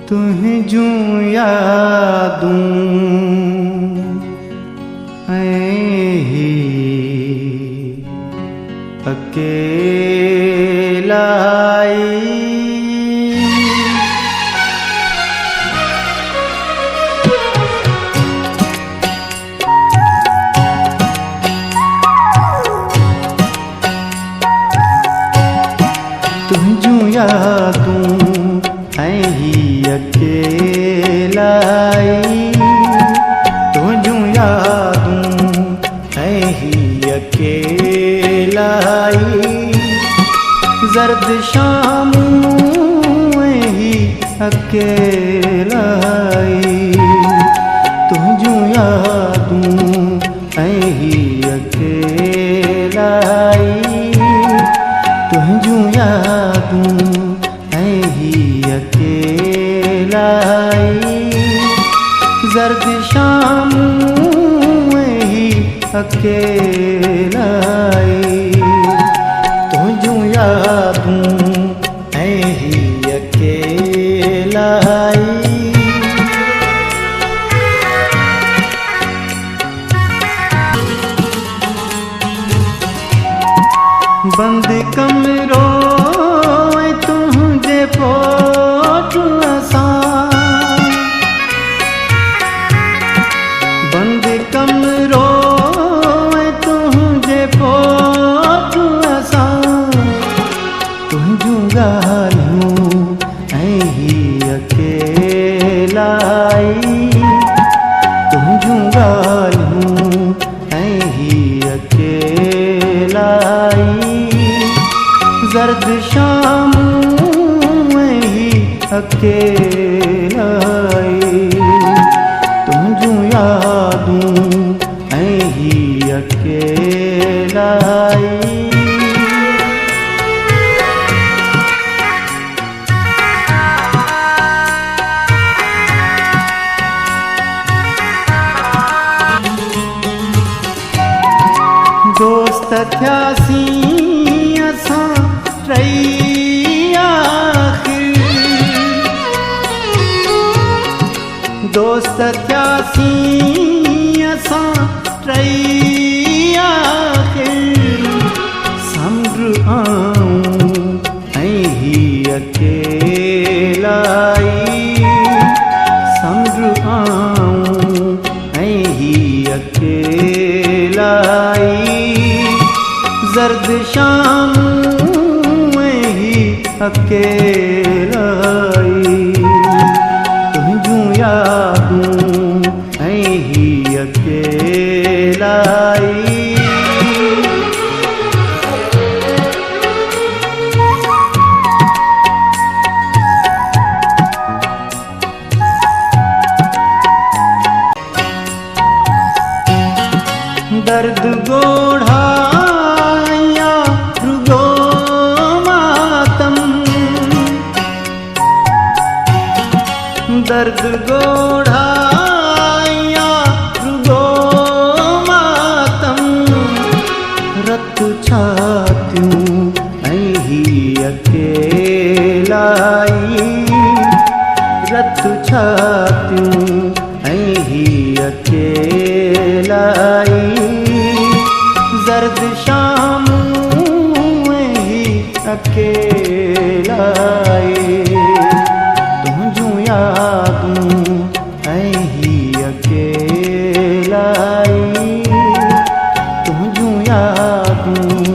तुहें जूं यादूं ही अकेलाई तुहें जूं यादूं ही अकेलाई तुझूं यादूं ही अकेलाई जर्द शामों ही अकेलाई तुझूं यादूं ही अकेलाई तुझूं यादूं ही अकेलाई जर्द शाम ही अकेलाई तुझूं यादूं ही अकेलाई बंद कमरों तुझे पोट बंद कमरों तुझे पोट तुझूं गालियों ही अकेलाई तुझूं गालियों ही अकेलाई जर्द शाम ही अकेलाई तुझूं यादूं ही अकेलाई दोस्त थियासी असां टई दोस्त थियासी असां टई समुंड आऊं ही अकेलाई समुंड आऊं ही अकेलाई जर्द शाम ही अकेलाई तुझूं यादूं ही अकेलाई दर्द गोढ़ाया रुगो मातम दर्द गोढ़ाया रुगो मातम रत छातियों ही अकेलाई रत छातियों ही अकेलाई जर्द शाम ही अकेलाई तुझूं यादूं ही अकेलाई तुझूं यादूं